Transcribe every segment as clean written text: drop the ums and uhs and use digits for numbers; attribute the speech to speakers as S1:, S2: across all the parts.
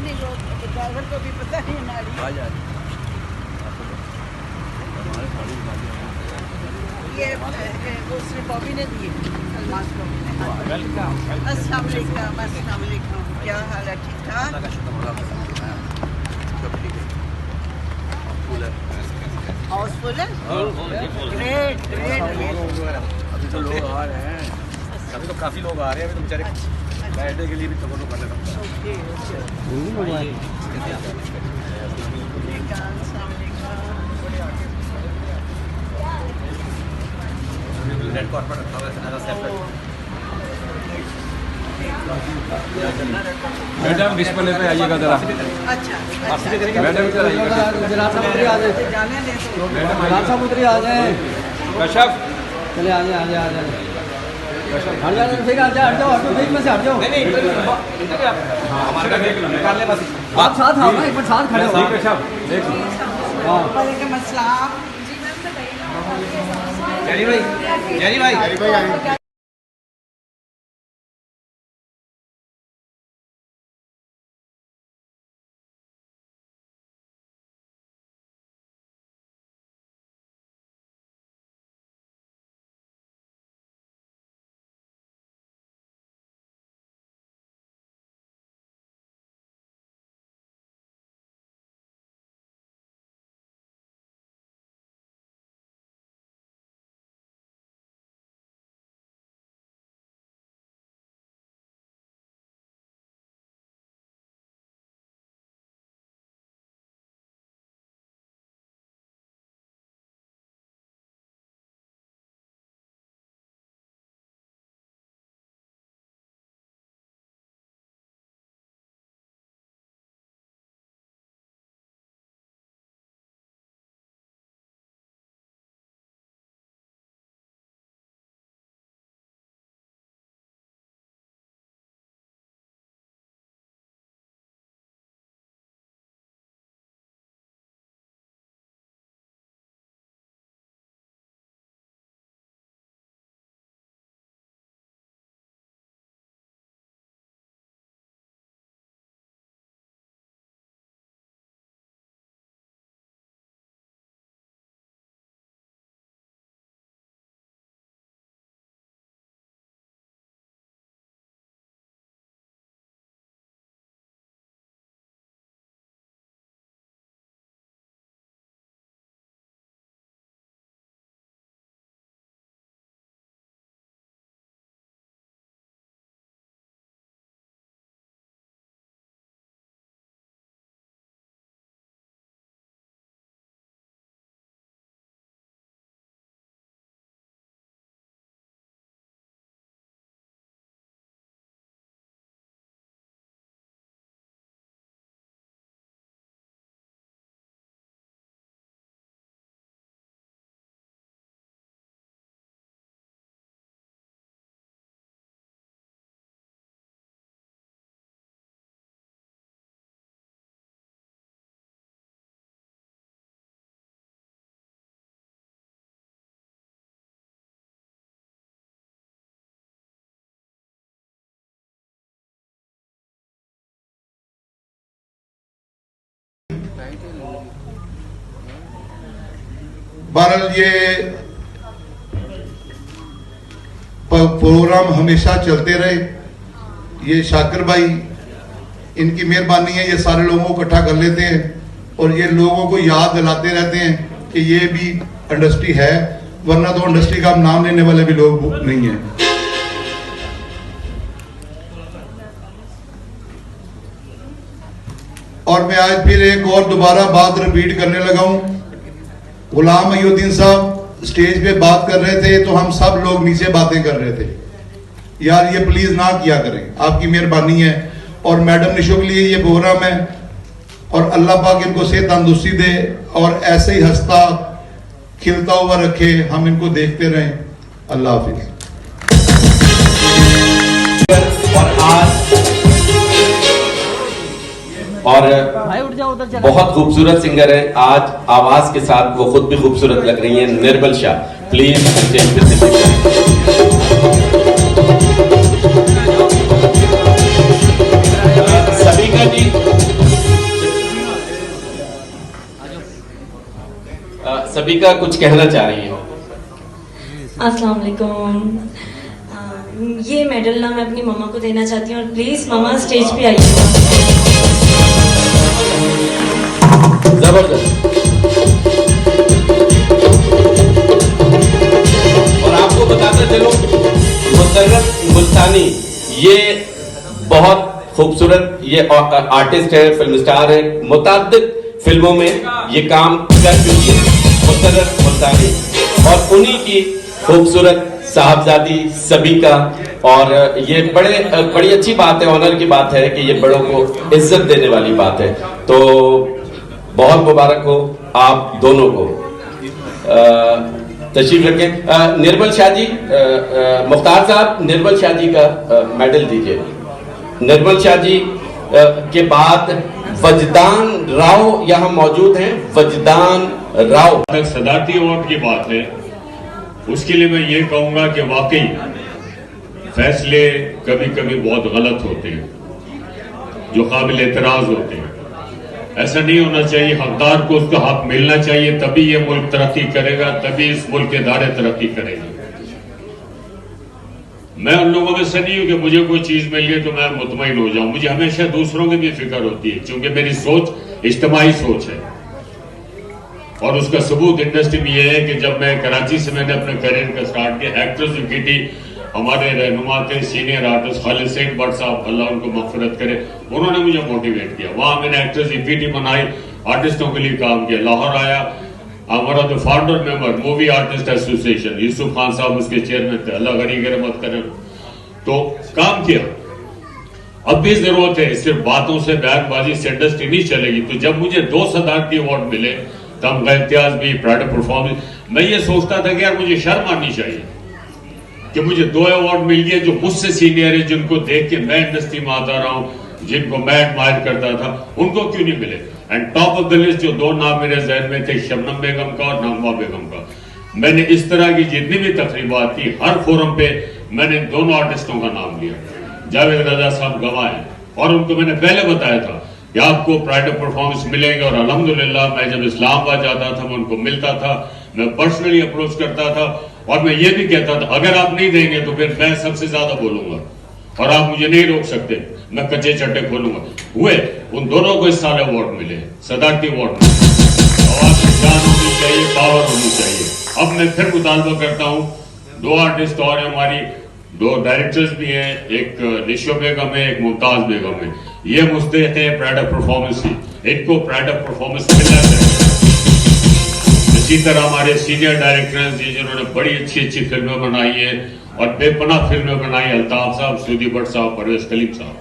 S1: नहीं, वो ड्राइवर को भी पता नहीं हमारी। ये उसने बॉबी ने दिए, सलमान बॉबी ने। अस्सलाम वालेकुम, अस्सलाम वालेकुम। क्या हाल है? ठीक ठाक? हाउसफुल है? Great great.
S2: अभी तो लोग आ रहे हैं, अभी तो काफ़ी लोग आ रहे हैं, अभी तो बेचारे बैठने के लिए भी तो लोग करना पड़ता है। रेड कॉर्पोरेट रखा हुआ है सेपरेट।
S3: मैडम डिस्प्ले पे आइएगा जरा।
S1: अच्छा
S3: मैडम इधर आइएगा।
S4: जनाब साहब उधर आ जाए।
S1: जाने दे तो।
S3: मैडम
S4: जनाब साहब उधर आ जाए।
S3: कश्यप
S4: चले आ जाए। हट जाओ ठीक है, हट जाओ ऑटो बीच में से हट जाओ।
S2: हमारे निकालने बस
S4: आप साथ आओ ना, एक मिनट साथ खड़े हो।
S3: कश्यप देख लो।
S1: वालेकुम अस्सलाम।
S2: जरी भाई
S5: बहरहाल ये प्रोग्राम हमेशा चलते रहे। ये शाकिर भाई, इनकी मेहरबानी है, ये सारे लोगों को इकट्ठा कर लेते हैं और ये लोगों को याद दिलाते रहते हैं कि ये भी इंडस्ट्री है, वरना तो इंडस्ट्री का हम नाम लेने वाले भी लोग नहीं हैं। और मैं आज फिर एक और दोबारा बात रिपीट करने लगा हूं। गुलाम अय्युद्दीन साहब स्टेज पे बात कर रहे थे तो हम सब लोग नीचे बातें कर रहे थे। यार ये प्लीज ना किया करें, आपकी मेहरबानी है। और मैडम निशो के लिए ये प्रोग्राम है और अल्लाह पाक इनको सेहत तंदुरुस्ती दे और ऐसे ही हंसता खिलता हुआ रखे, हम इनको देखते रहें। अल्लाह हाफिज।
S6: और बहुत खूबसूरत सिंगर है, आज आवाज के साथ वो खुद भी खूबसूरत लग रही है। निर्मल शाह, प्लीज सभी का जी सभी का कुछ कहना चाह रही है।
S7: अस्सलाम वालेकुम। ये मेडल ना मैं अपनी मम्मा को देना चाहती हूँ और प्लीज मम्मा स्टेज पे आइएगा।
S6: जबरदस्त। और आपको बताता चलो, मुसर्रत मुल्तानी ये बहुत खूबसूरत ये आर्टिस्ट है, फिल्म स्टार है, मुताद्दिद फिल्मों में ये काम कर चुकी है मुसर्रत मुल्तानी, और उन्हीं की खूबसूरत साहबजादी सबीका। और ये बड़ी अच्छी बात है, ऑनर की बात है कि ये बड़ों को इज्जत देने वाली बात है। तो बहुत मुबारक हो आप दोनों को। तशरीफ रखें। निर्मल शाह जी, मुख्तार साहब निर्मल शाह जी का मेडल दीजिए। निर्मल शाह जी के बाद वजदान राव यहाँ मौजूद हैं। वजदान राव।
S8: सदारती अवार्ड की बात है, उसके लिए मैं ये कहूंगा कि वाकई फैसले कभी कभी बहुत गलत होते हैं, जो काबिल एतराज होते हैं। ऐसा नहीं होना चाहिए, हकदार को उसका हक मिलना चाहिए, तभी ये मुल्क तरक्की करेगा, तभी इस मुल्क के इदारे तरक्की करेंगे। मैं उन लोगों में से नहीं हूं कि मुझे कोई चीज मिल गई तो मैं मुतमईन हो जाऊं। मुझे हमेशा दूसरों की भी फिक्र होती है, क्योंकि मेरी सोच इज्तिमाई सोच है। और उसका सबूत इंडस्ट्री में यह है कि जब मैं कराची से मैंने अपने करियर का स्टार्ट किया, एक्ट्रेस विकेटी हमारे रहनुमा थे सीनियर आर्टिस्ट खालिद सईद भट्ट साहब, अल्लाह उनको मग़फ़िरत करे, उन्होंने मुझे मोटिवेट किया। वहां मैंने एक्ट्रेस विकेटी बनाई, आर्टिस्टों के लिए काम किया। लाहौर आया, हमारा जो founder member movie artist association Yusuf Khan साहब उसके चेयरमैन थे, अल्लाह गनी की रहमत करें, तो काम किया। अब भी जरूरत है, सिर्फ बातों से बयानबाजी से इंडस्ट्री नहीं चलेगी। तो जब मुझे 2 सदारती अवार्ड मिले, तमगा इम्तियाज भी, प्राइड ऑफ परफॉर्मेंस, मैं ये सोचता था कि यार मुझे शर्म आनी चाहिए कि मुझे 2 अवार्ड मिल गए जो मुझसे सीनियर है, जिनको देख के मैं इंडस्ट्री में आता रहा हूं, जिनको मैं एडमायर करता था, उनको क्यों नहीं मिले। And top of the list जो 2 नाम मेरे जहन में थे, शबनम बेगम का और नगमा बेगम का। मैंने इस तरह की जितनी भी तकरीबात की, हर फोरम पे मैंने दोनों आर्टिस्टों का नाम लिया। जावेद रजा साहब गवाह हैं, और उनको मैंने पहले बताया था कि आपको प्राइड ऑफ परफॉर्मेंस मिलेगा। और अल्हम्दुलिल्लाह मैं जब इस्लामाबाद जाता था, मैं उनको मिलता था, मैं पर्सनली अप्रोच करता था, और मैं ये भी कहता था अगर आप नहीं देंगे तो फिर मैं सबसे ज्यादा बोलूंगा और आप मुझे नहीं रोक सकते, मैं कच्चे चट्टे खोलूंगा। हुए उन दोनों को इस साल अवार्ड मिले, सदारती अवार्ड मिले। आवाज में जान होनी चाहिए, पावर होनी चाहिए। अब मैं फिर मुतालबा करता हूँ, 2 आर्टिस्ट और हमारी 2 डायरेक्टर्स भी हैं, एक निशो बेगम है, एक मुमताज बेगम है। ये मुस्तहिक है प्राइड ऑफ परफॉर्मेंस की, इनको प्राइड ऑफ परफॉर्मेंस मिलना चाहिए। इसी तरह हमारे सीनियर डायरेक्टर्स जिन्होंने बड़ी अच्छी अच्छी फिल्में बनाई है और बेपनाह फिल्में बनाई, अल्ताफ साहब, सूदी भट्ट साहब, परवेज कलीम साहब,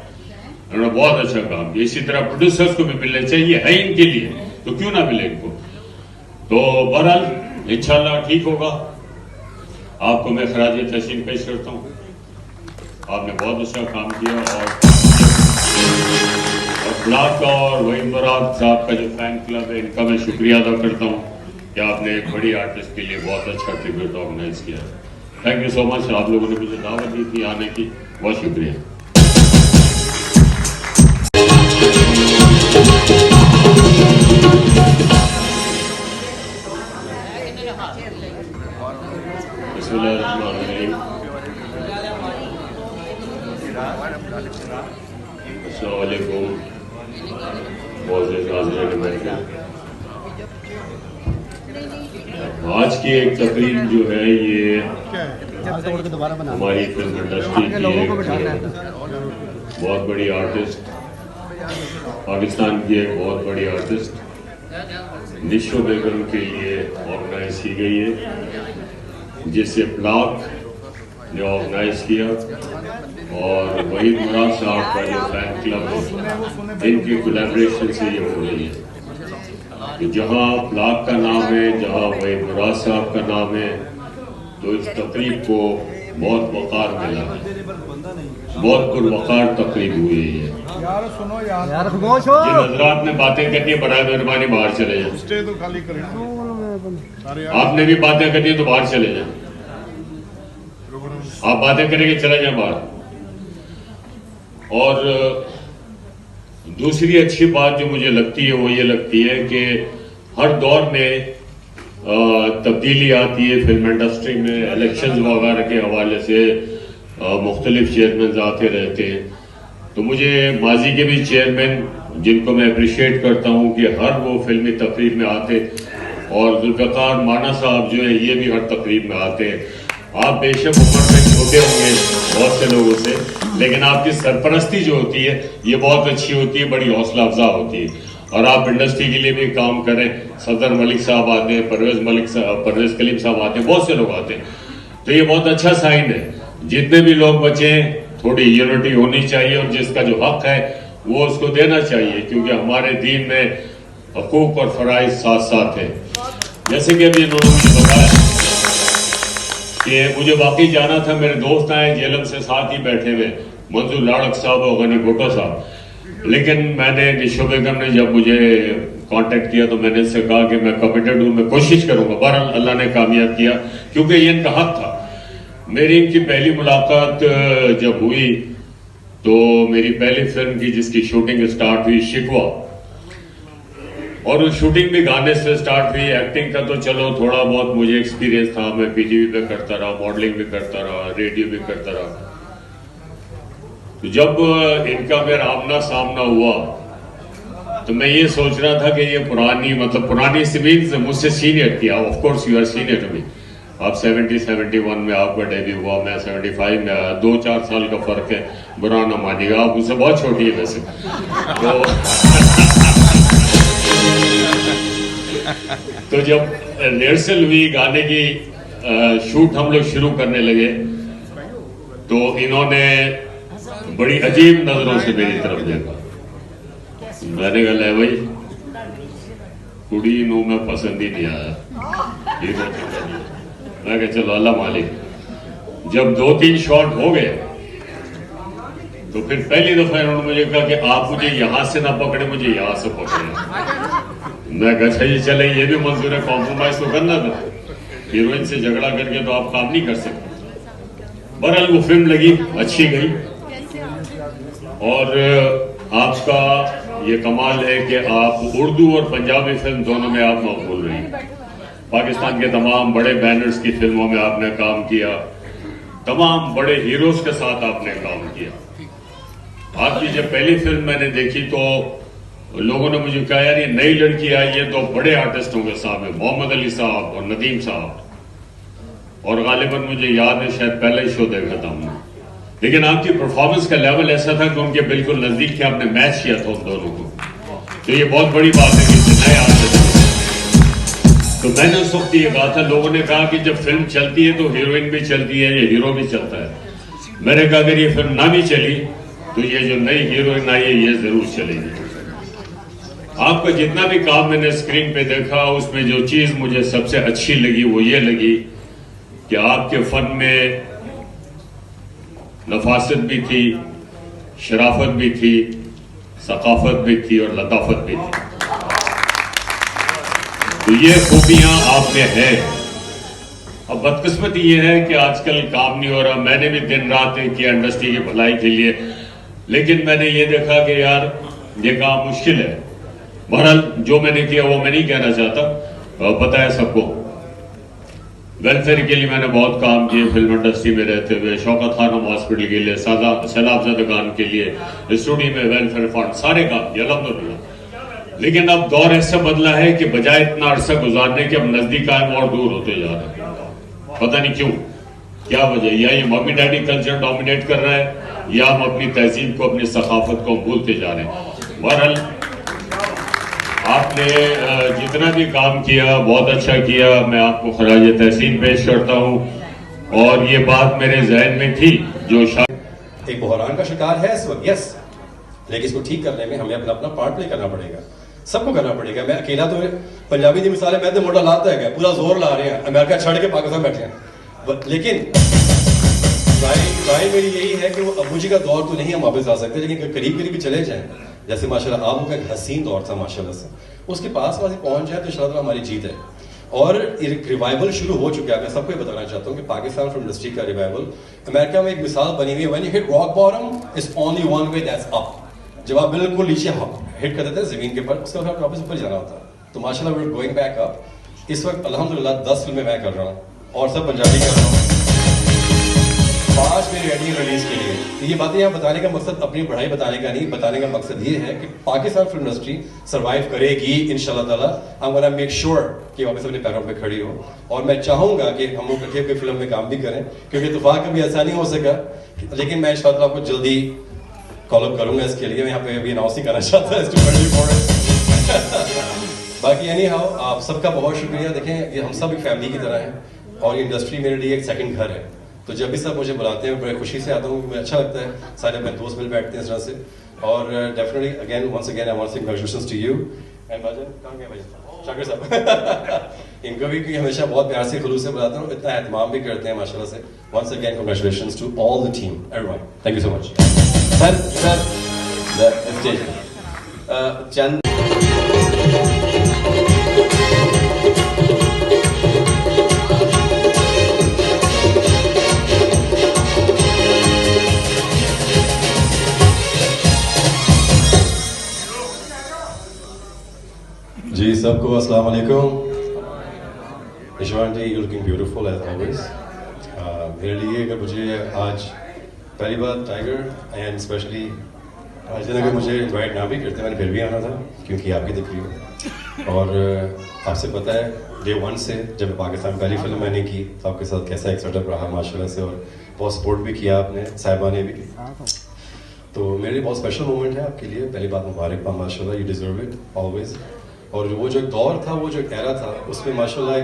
S8: उन्होंने बहुत अच्छा काम किया। इसी तरह प्रोड्यूसर्स को भी मिलने चाहिए, है इनके लिए, तो क्यों ना मिले इनको। तो बहरहाल इंशाल्लाह ठीक होगा। आपको मैं खराज तहसीन पेश करता हूँ, आपने बहुत अच्छा काम किया। और ब्लॉक का और वहीद मुराद साहब का जो फैन क्लब है, इनका मैं शुक्रिया अदा करता हूँ कि आपने एक बड़ी आर्टिस्ट के लिए बहुत अच्छा ट्रिब्यूट ऑर्गेनाइज किया। Thank you so much. आप लोगों ने मुझे दावत दी थी आने की, बहुत शुक्रिया। आज की एक तकरीब जो है ये हमारी फिल्म इंडस्ट्री की बहुत बड़ी आर्टिस्ट, पाकिस्तान की एक बहुत बड़ी आर्टिस्ट निशो बेगम के लिए ऑर्गेनाइज की गई है, जिसे ब्लॉक ने ऑर्गेनाइज किया और वहीद मुराद साहब का जो फैन क्लब है, इनकी कोलैबोरेशन से ये हो रही है। जहाँ ब्लॉक का नाम है, जहाँ वहीद मुराद साहब का नाम है, तो इस तकरीब को बहुत वक़ार मिला है, बहुत पुरवक़ार तकरीब हुई है। जिन हज़रात ने बातें करनी है, बराए मेहरबानी बाहर चले जाए। तो खाली करें, आपने भी बातें करनी है तो बाहर चले जाए। आप बातें करेंगे चले जाए बाहर। और दूसरी अच्छी बात जो मुझे लगती है वो ये लगती है कि हर दौर में तब्दीली आती है फिल्म इंडस्ट्री में, इलेक्शंस वगैरह के हवाले से मुख्तलिफ चेयरमैन आते रहते हैं। तो मुझे माजी के भी चेयरमैन जिनको मैं अप्रिशिएट करता हूँ कि हर वो फिल्मी तकरीब में आते, और जुल्फ़िकार माना साहब जो है ये भी हर तकरीब में आते हैं। आप बेशक उम्र में छोटे होंगे बहुत से लोगों से, लेकिन आपकी सरपरस्ती जो होती है ये बहुत अच्छी होती है, बड़ी हौसला अफजा होती है। और आप इंडस्ट्री के लिए भी काम करें, सदर मलिक साहब आते हैं, परवेज कलीम साहब आते हैं, बहुत से लोग आते हैं, तो ये बहुत अच्छा साइन है। जितने भी लोग बचे थोड़ी यूनिटी होनी चाहिए, और जिसका जो हक है वो उसको देना चाहिए, क्योंकि हमारे दीन में हकूक और फराइज साथ साथ है। जैसे कि अभी इन्होंने मुझे बताया कि मुझे वाकई जाना था, मेरे दोस्त आए जेलम से साथ ही बैठे हुए, मंजूर लाड़क साहब और गनी भुट्टो साहब, लेकिन मैंने निशो बेगम ने जब मुझे कांटेक्ट किया तो मैंने इससे कहा कि मैं कमिटेड हूँ, मैं कोशिश करूंगा। बहरहाल अल्लाह ने कामयाब किया, क्योंकि ये इनका हक था। मेरी इनकी पहली मुलाकात जब हुई तो मेरी पहली फिल्म की जिसकी शूटिंग स्टार्ट हुई शिकवा, और उस शूटिंग भी गाने से स्टार्ट हुई। एक्टिंग का तो चलो थोड़ा बहुत मुझे एक्सपीरियंस था, मैं पीटीवी पे करता रहा, मॉडलिंग भी करता रहा, रेडियो भी करता रहा। तो जब इनका मेरा आमना सामना हुआ तो मैं ये सोच रहा था कि ये पुरानी सिमीज मुझसे सीनियर थी। Of course you are senior to me. आप 71 में आपका डेब्यू हुआ, मैं 75 में आया, 2-4 साल का फर्क है, बुरा ना मानिएगा, आप मुझसे बहुत छोटी है वैसे। तो जब रिहर्सल हुई गाने की, शूट हम लोग शुरू करने लगे, तो इन्होंने बड़ी अजीब नजरों से मेरी तरफ देखा। मैंने कहा ले भाई कुड़ी नू मैं पसंद ही नहीं आया। मैं कहा चलो अल्लाह मालिक। जब 2-3 शॉट हो गए तो फिर पहली दफा इन्होंने मुझे कहा कि आप मुझे यहां से ना पकड़े, मुझे यहां से पकड़े। मैं कहा अच्छा जी चले, ये भी मंजूर है, कॉम्प्रोमाइज तो करना था, हीरोइन से झगड़ा करके तो आप काम नहीं कर सकते। बहरहाल वो फिल्म लगी, अच्छी गई, और आपका ये कमाल है कि आप उर्दू और पंजाबी फिल्म दोनों में आप मकबूल रही। पाकिस्तान के तमाम बड़े बैनर्स की फिल्मों में आपने काम किया, तमाम बड़े हीरोज के साथ आपने काम किया। आपकी जब पहली फिल्म मैंने देखी तो लोगों ने मुझे कहा यार ये नई लड़की आई है तो बड़े आर्टिस्टों के सामने, मोहम्मद अली साहब और नदीम साहब, और गालिबन मुझे याद है शायद पहला ही शो देखा था हमने, लेकिन आपकी परफॉर्मेंस का लेवल ऐसा था कि उनके बिल्कुल नजदीक थे, आपने मैच किया था उन दोनों को। तो ये बहुत बड़ी बात है कि नए आर्टिस्ट। तो मैंने उस वक्त ये कहा था, लोगों ने कहा कि जब फिल्म चलती है तो हीरोइन भी चलती है, ये हीरो भी चलता है। मैंने कहा अगर ये फिल्म ना भी चली तो ये जो नई हीरोइन आई है ये जरूर चलेगी। आपका जितना भी काम मैंने स्क्रीन पे देखा, उसमें जो चीज मुझे सबसे अच्छी लगी वो ये लगी कि आपके फन में नफासत भी थी, शराफत भी थी, सकाफत भी थी और लताफत भी थी। तो ये खूबियां आप में है। अब बदकिस्मती ये है कि आजकल काम नहीं हो रहा। मैंने भी दिन रात किया इंडस्ट्री की भलाई के लिए, लेकिन मैंने ये देखा कि यार ये काम मुश्किल है। बहरहाल जो मैंने किया वो मैं नहीं कहना चाहता, पता है सबको। वेलफेयर के लिए मैंने बहुत काम किए फिल्म इंडस्ट्री में रहते हुए, शौकत खानम हॉस्पिटल के लिए, सैलाब खान के लिए, स्टूडियो में वेलफेयर फंड, सारे काम किए अल्हम्दुलिल्लाह। लेकिन अब दौर ऐसा बदला है कि बजाय इतना अरसा गुजारने के अब नजदीक आए और दूर होते जा रहे हैं। पता नहीं क्यों, क्या वजह, या ये मम्मी डैडी कल्चर डोमिनेट कर रहा है या हम अपनी तहजीब को, अपनी सकाफत को भूलते जा रहे हैं। बहरहाल आपने जितना भी काम किया बहुत अच्छा किया, मैं आपको खराज तहसीन पेश करता हूं। और ये बात मेरे जहन में थी जो शायद
S9: एक बहरान का शिकार है इस वक्त, यस, लेकिन इसको ठीक करने में हमें अपना अपना पार्ट प्ले करना पड़ेगा, सबको करना पड़ेगा। मैं अकेला तो, पंजाबी की मिसाल है, मैं तो मोटा लाता है, पूरा जोर ला रहे हैं, अमेरिका छोड़ के पाकिस्तान बैठे हैं, लेकिन ट्राई मेरी यही है कि वो अबू जी का दौर तो नहीं हम वापस आ सकते, लेकिन करीब करीब चले जाएं। जैसे माशाल्लाह आप का एक हसीन दौर था माशाल्लाह से, उसके पास पहुंच जाए तो इंशाल्लाह हमारी जीत है। और एक रिवाइवल शुरू हो चुका है। मैं सबको बताना चाहता हूँ कि पाकिस्तान फिल्म इंडस्ट्री का रिवाइवल, अमेरिका में एक मिसाल बनी हुई है, when you hit rock bottom is only one way, that's up. जब आप बिल्कुल नीचे हिट कर देते हैं जमीन के ऊपर, उसके बाद वापस ऊपर जाना होता है। तो माशाल्लाह we are going back up. इस वक्त अल्हम्दुलिल्लाह 10 फिल्में मैं कर रहा हूँ और सब पंजाबी कर रहा हूँ। 5 मेरी रेडी रिलीज के लिए। तो ये बातें यहाँ बताने का मकसद अपनी पढ़ाई बताने का नहीं, बताने का मकसद ये है कि पाकिस्तान फिल्म इंडस्ट्री सर्वाइव करेगी इंशाल्लाह ताला। I am gonna make sure कि वापस अपने पैरों पे खड़ी हो, और मैं चाहूंगा कि हम लोग इकट्ठे कोई फिल्म में काम भी करें, क्योंकि इत्तेफाक कभी ऐसा नहीं हो सका, लेकिन मैं इंशाल्लाह आपको जल्दी कॉल अप करूंगा इसके लिए। मैं यहाँ पे अभी अनाउंस नहीं करना चाहता। बाकी एनी हाउ आप सबका बहुत शुक्रिया। देखें ये हम सब एक फैमिली की तरह हैं और ये इंडस्ट्री मेरे लिए एक सेकंड घर है। तो जब भी सब मुझे बुलाते हैं बड़े खुशी से आता हूँ, मुझे अच्छा लगता है, सारे अपने दोस्त मिल बैठते हैं इस तरह से। और definitely again once again I want to say congratulations to you and भाजन कहाँ गए भाई शाकिर साहब इनको भी हमेशा बहुत प्यार से खुलूस से बुलाता हूँ, इतना एहतमाम भी करते हैं माशाल्लाह से। Once again congratulations to all the team everyone, thank you so much.
S6: Sir स्टेज चंद
S9: जी सबको अस्सलाम वालेकुम। Ishwan ji you looking beautiful as always. मेरे लिए अगर मुझे आज पहली बार टाइगर एंड स्पेशली आज दिन अगर मुझे इन्वाइट ना भी करते मैंने फिर भी आना था, क्योंकि आपकी दिख रही हो। और आपसे पता है डे 1 से जब पाकिस्तान पहली फिल्म मैंने की तो आपके साथ कैसा एक सेटअप रहा माशाल्लाह से, और बहुत सपोर्ट भी किया आपने, साहिबा ने भी। तो मेरे लिए बहुत स्पेशल मोमेंट है आपके लिए। पहली बात मुबारकबाद माशाल्लाह, यू डिजर्व इट ऑलवेज। और वो जो दौर था, वो जो एरा था, उसमें माशाल्लाह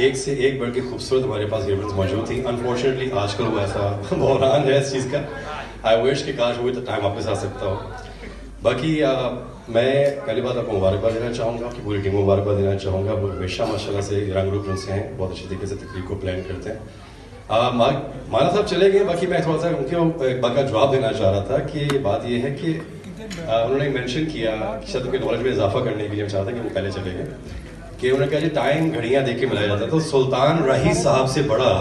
S9: एक से एक बढ़ के खूबसूरत हमारे पास हीरोइंस मौजूद थी। अनफॉर्चुनेटली आजकल वो ऐसा बहरान है इस चीज़ का। आई विश कि काश वो तो टाइम वापस आ सकता हो। बाकी मैं पहली बात आपको मुबारकबाद देना चाहूँगा, आपकी पूरी टीम को मुबारकबाद देना चाहूँगा। वो हमेशा माशाल्लाह से रंग रूप से हैं, बहुत अच्छी तरीके से तकरीब को प्लान करते हैं। माना साहब चले गए, बाकी मैं थोड़ा सा उनके एक बात का जवाब देना चाह रहा था कि बात यह है कि उन्होंने मेंशन किया शायद उनके नॉलेज में इजाफा करने के लिए चाहता कि वो पहले चले गए, कि उन्होंने कहा जी टाइम घड़ियां देख के मिलाया जाता है। तो सुल्तान राही साहब से बड़ा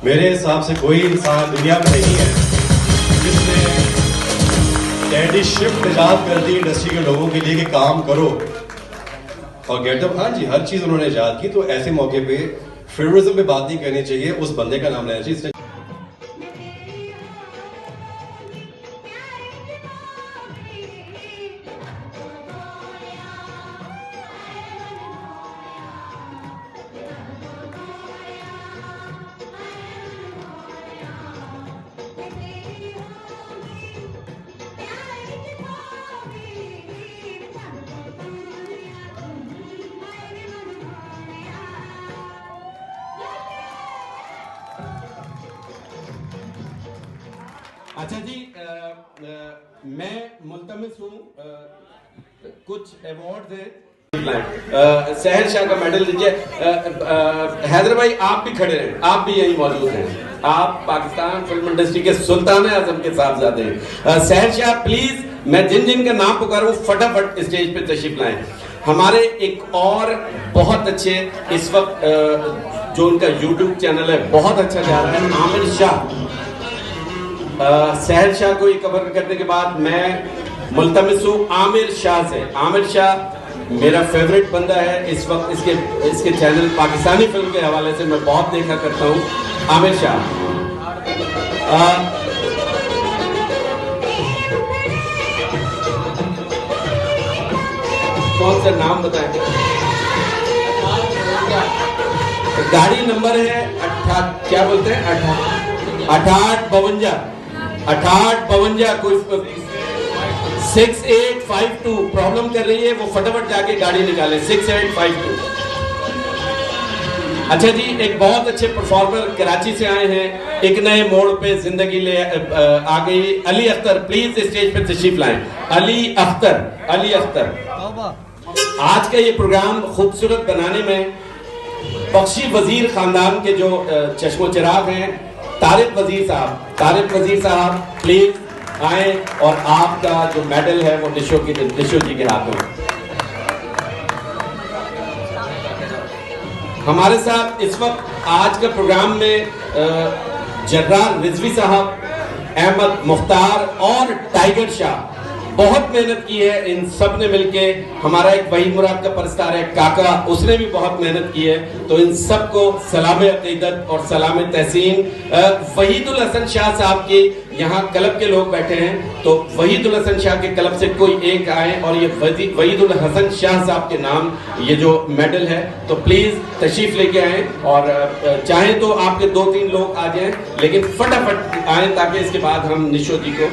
S9: मेरे हिसाब से कोई इंसान दुनिया में नहीं है जिसने डैडी शिफ्ट इजाद कर दी इंडस्ट्री के लोगों के लिए कि काम करो और गेटअप। हाँ जी हर चीज उन्होंने इजाद की। तो ऐसे मौके पे फेवरिज्म पे बात नहीं करनी चाहिए, उस बंदे का नाम लेना चाहिए।
S6: अच्छा जी मैं मुल्तमिस हूँ कुछ अवार्ड हैं। सहर शाह का मेडल लीजिए। हैदर भाई आप भी खड़े हैं, आप भी यही मौजूद हैं। आप पाकिस्तान फिल्म इंडस्ट्री के सुल्तान आजम के साहबजादे हैं। सहर शाह प्लीज, मैं जिन जिन का नाम पुकारूं फटाफट स्टेज पे तशरीफ लाएं। हमारे एक और बहुत अच्छे इस वक्त जो उनका यूट्यूब चैनल है बहुत अच्छा जा रहा है, आमिर शाह। सहर शाह को ये कवर करने के बाद मैं मुल्तमिस हूँ आमिर शाह से। आमिर शाह मेरा फेवरेट बंदा है इस वक्त। इसके चैनल पाकिस्तानी फिल्म के हवाले से मैं बहुत देखा करता हूँ। आमिर शाह कौन सा नाम बताएं? गाड़ी नंबर है क्या बोलते हैं 6852 कोई 6852 प्रॉब्लम कर रही है, वो फटाफट जाके गाड़ी निकाले 6852। अच्छा जी एक बहुत अच्छे परफॉर्मर कराची से आए हैं, एक नए मोड़ पे जिंदगी ले आ गई। अली अख्तर प्लीज स्टेज पे तशरीफ लाएं। अली अख्तर आज का ये प्रोग्राम खूबसूरत बनाने में बख्शी वजीर खानदान के जो चश्मो चिराग हैं तारिक वजीर साहब प्लीज आए और आपका जो मेडल है वो निशो जी के हाथों। हमारे साथ इस वक्त आज का प्रोग्राम में जर्रार रिजवी साहब, अहमद मुख्तार और टाइगर शाह बहुत मेहनत की है इन सब ने मिलके। हमारा एक वहीद मुराद का परस्तार है काका, उसने भी बहुत मेहनत की है। तो इन सबको सलाम अकीदत और सलाम तहसीन। वहीदुल हसन शाह साहब के यहाँ क्लब के लोग बैठे हैं, तो वहीदुल हसन शाह के क्लब से कोई एक आए और ये वहीदुल हसन शाह साहब के नाम ये जो मेडल है, तो प्लीज तशरीफ लेके आए। और चाहे तो आपके 2-3 लोग आ जाएं, लेकिन फटाफट आए ताकि इसके बाद हम निशो जी को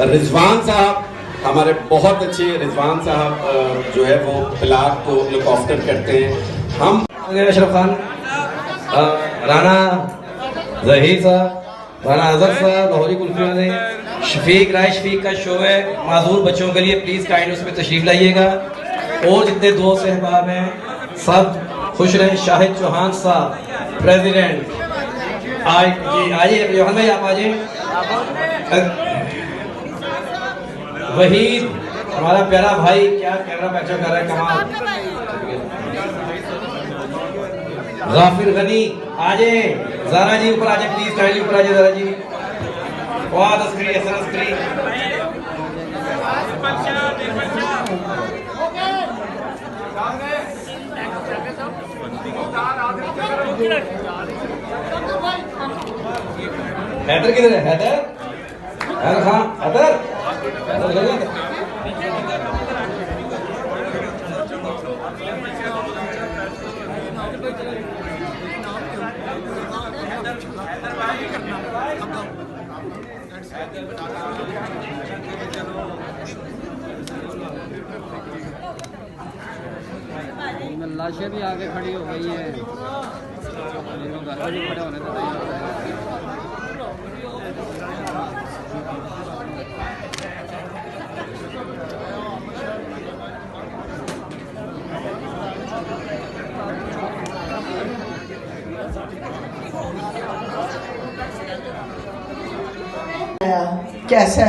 S6: रिजवान साहब, हमारे बहुत अच्छे रिजवान साहब जो है वो फिलहाल को लुक आफ्टर करते हैं। हम
S4: अशरफ खान, राना जहीर साहब, राना अजहर साहब, लाहौरी कुल्फी वाले, शफीक राय, शफीक का शो है माजूर बच्चों के लिए, प्लीज काइंड उसमें तशरीफ लाइएगा। और जितने दोस्त अहबाब हैं सब खुश रहें। शाहिद चौहान साहब प्रेसिडेंट, आइए योहन भाई आप आ जाइए। वहीद हमारा प्यारा भाई, क्या कैमरा कैप्चर कर रहा है, कमाल। गाफिर गनी आ जाए, ज़ारा जी ऊपर आ जाए प्लीज, काइंडली ऊपर आ जाए ज़ारा जी। फवाद अस्करी, हसन अस्करी, हैदर किधर है? हैदर हाँ, हैदर लाशें भी आगे खड़ी हो गई है, खड़े होने तो
S1: कैसा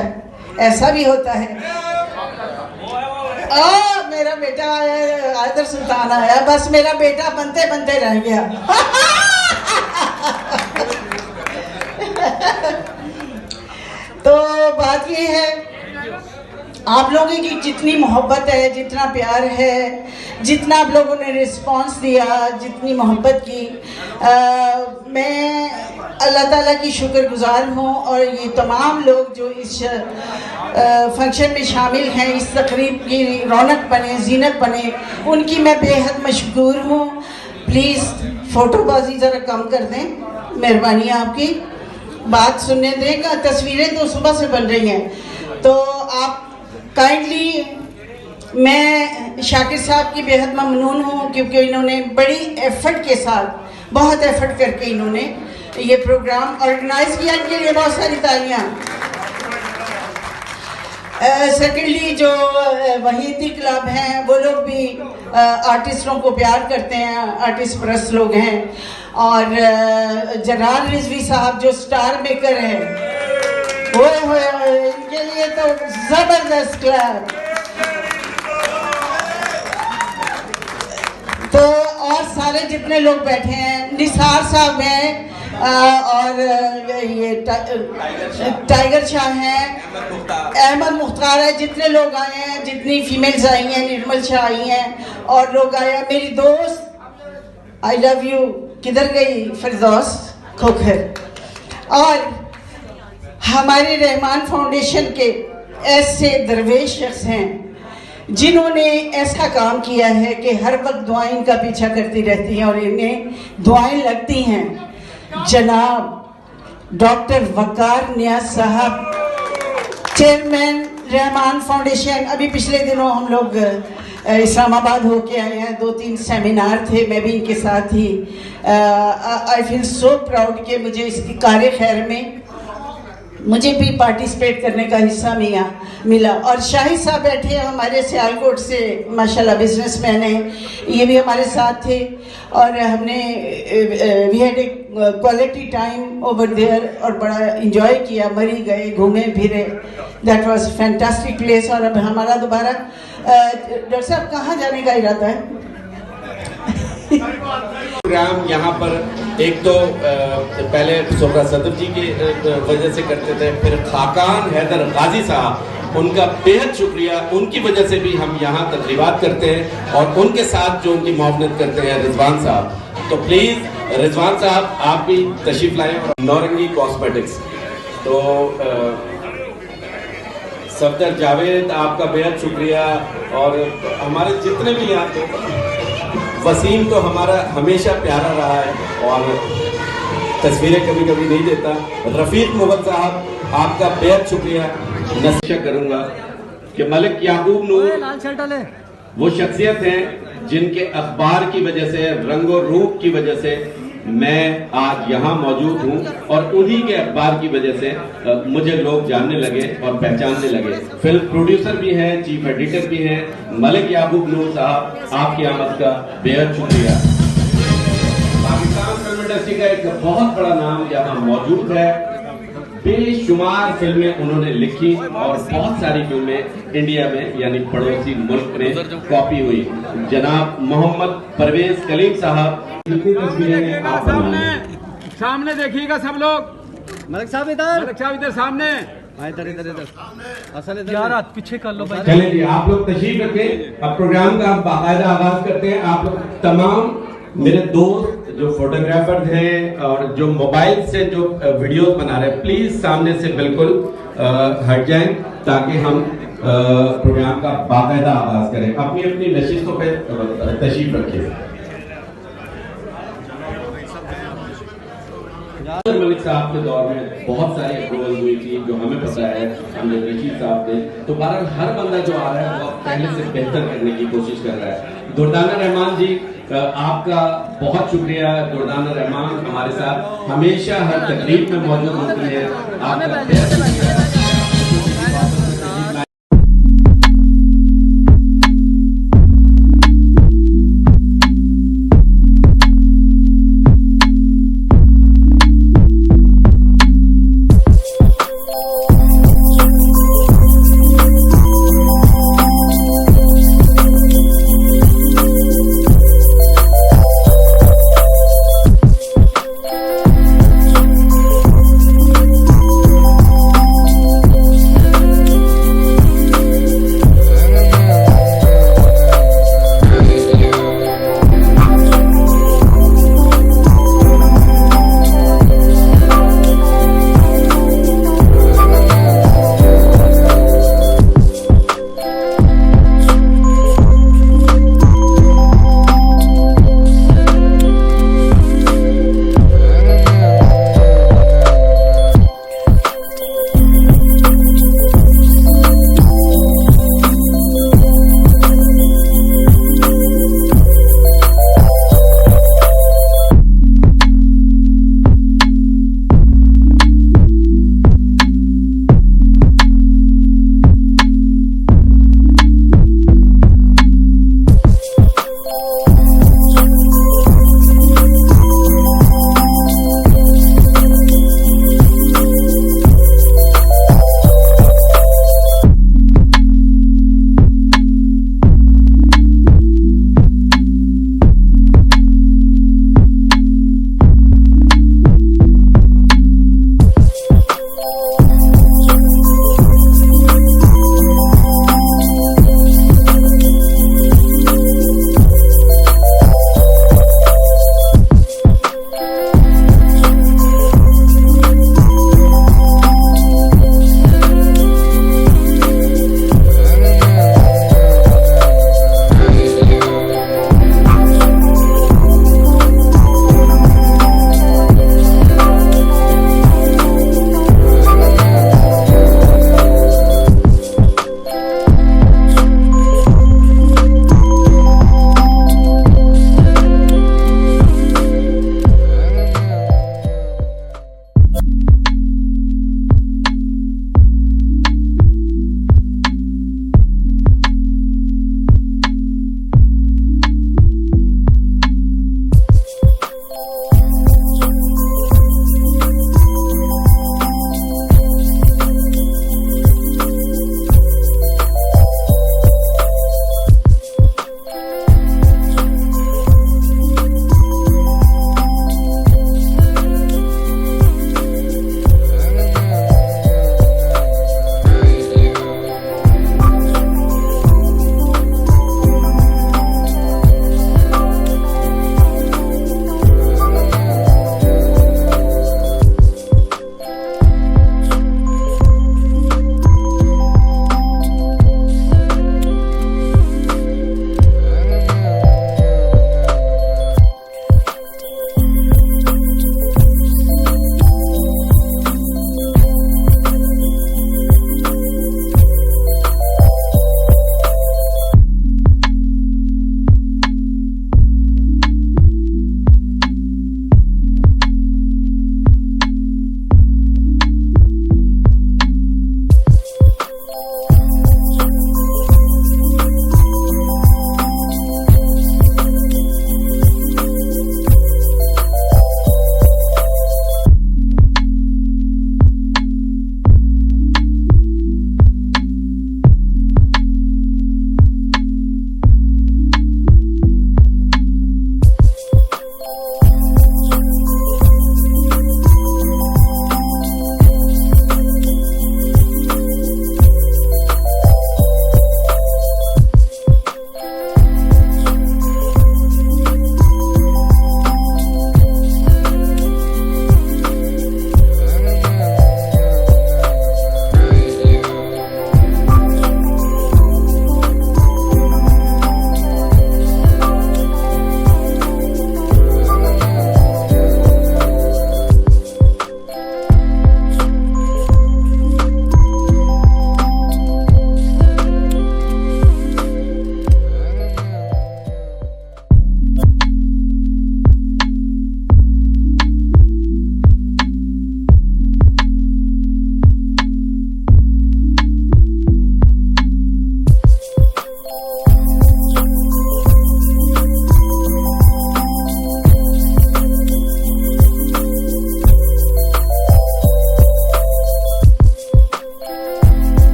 S1: ऐसा भी होता है। मेरा बेटा आया, आदर सुल्तान आया, बस मेरा बेटा बनते बनते रह गया। तो बात ये है, आप लोगों की जितनी मोहब्बत है, जितना प्यार है, जितना आप लोगों ने रिस्पांस दिया, जितनी मोहब्बत की, मैं अल्लाह ताला की शुक्रगुजार हूँ। और ये तमाम लोग जो इस फंक्शन में शामिल हैं, इस तकरीब की रौनक बने, जीनत बने, उनकी मैं बेहद मशकूर हूँ। प्लीज़ फ़ोटोबाजी ज़रा कम कर दें, मेहरबानी आपकी, बात सुनने दें। तस्वीरें तो सुबह से बन रही हैं, तो आप काइंडली, मैं शाकिर साहब की बेहद ममनून हूँ क्योंकि इन्होंने बड़ी एफर्ट के साथ, बहुत एफर्ट करके इन्होंने ये प्रोग्राम ऑर्गेनाइज किया, इनके लिए बहुत सारी तालियां। सेकेंडली जो वहीदी क्लब हैं, वो लोग भी आर्टिस्टों को प्यार करते हैं, आर्टिस्ट परस्त लोग हैं। और जरार रिजवी साहब जो स्टार मेकर हैं, इनके लिए तो जबरदस्त क्लब। तो और सारे जितने लोग बैठे हैं, निसार साहब हैं, और ये टाइगर शाह हैं, अहमद मुख्तार है, जितने लोग आए हैं, जितनी फीमेल्स आई हैं, निर्मल शाह आई हैं, और लोग आए हैं। मेरी दोस्त आई लव यू किधर गई, फिरदौस खोखर। और हमारे रहमान फाउंडेशन के ऐसे दरवेश शख्स हैं जिन्होंने ऐसा काम किया है कि हर वक्त दुआएं इनका पीछा करती रहती हैं और इन्हें दुआएं लगती हैं। जनाब डॉक्टर वकार नियाज साहब, चेयरमैन रहमान फाउंडेशन। अभी पिछले दिनों हम लोग इस्लामाबाद होके आए हैं, 2-3 सेमिनार थे, मैं भी इनके साथ ही। आई फील सो प्राउड कि मुझे इसकी कार्य खैर में मुझे भी पार्टिसिपेट करने का हिस्सा मिला। और शाहिद साहब बैठे हैं हमारे सियालकोट से, माशाल्लाह बिजनेसमैन हैं, ये भी हमारे साथ थे। और हमने we had a quality time over there और बड़ा इंजॉय किया, मरी गए, घूमे फिरे, दैट वाज फैंटास्टिक प्लेस। और अब हमारा दोबारा डॉक्टर साहब कहाँ जाने का इरादा है?
S6: प्रोग्राम यहाँ पर एक तो पहले सोहरा सदर जी की वजह से करते थे, फिर खाकान हैदर गाजी साहब, उनका बेहद शुक्रिया, उनकी वजह से भी हम यहाँ तकरीबात करते हैं और उनके साथ जो उनकी मुआवनत करते हैं रिजवान साहब। तो प्लीज़ रिजवान साहब आप भी तशरीफ लाएं। और नौरंगी कॉस्मेटिक्स, तो सफदर जावेद आपका बेहद शुक्रिया, और हमारे जितने भी यहाँ थे, वसीम तो हमारा हमेशा प्यारा रहा है और तस्वीरें कभी कभी नहीं देता। रफीक मुगल साहब आपका बेहद शुक्रिया। नसीहत करूंगा कि मलिक याकूब नूर वो शख्सियत हैं जिनके अखबार की वजह से, रंगो रूप की वजह से मैं आज यहाँ मौजूद हूँ, और उन्हीं के अखबार की वजह से मुझे लोग जानने लगे और पहचानने लगे। फिल्म प्रोड्यूसर भी हैं, चीफ एडिटर भी हैं। मलिक याकूब नूर साहब, आपकी आमद का बेहद शुक्रिया। पाकिस्तान फिल्म इंडस्ट्री का एक बहुत बड़ा नाम यहाँ मौजूद है। बेशुमार फिल्में उन्होंने लिखी और बहुत सारी फिल्में इंडिया में यानी पड़ोसी मुल्क में कॉपी हुई। जनाब मोहम्मद परवेज कलीम साहब, कितनी तस्वीरें आप
S3: सामने देखिएगा सब लोग। मलिक साहब इधर सामने। यार पीछे कर लो भाई।
S6: चलिए जी, आप लोग तशरीफ रखें। अब प्रोग्राम का बाकायदा आगाज करते हैं। आप लोग तमाम मेरे दोस्त जो फोटोग्राफर हैं और जो मोबाइल से जो वीडियोस बना रहे हैं, प्लीज सामने से बिल्कुल हट जाएं ताकि हम प्रोग्राम का बाकायदा आगाज करें। अपनी अपनी नशिस्तों पे तशरीफ रखिए। मलिक साहब के दौर में बहुत सारी अप्रूवल हुई थी, जो हमें पता है, हमने रशीद साहब ने, तो बहरहाल हर बंदा जो आ रहा है वो पहले से बेहतर करने की कोशिश कर रहा है। दुर्दाना रहमान जी, आपका बहुत शुक्रिया। दुर्दाना रहमान हमारे साथ हमेशा हर तकलीफ में मौजूद होती है। आपका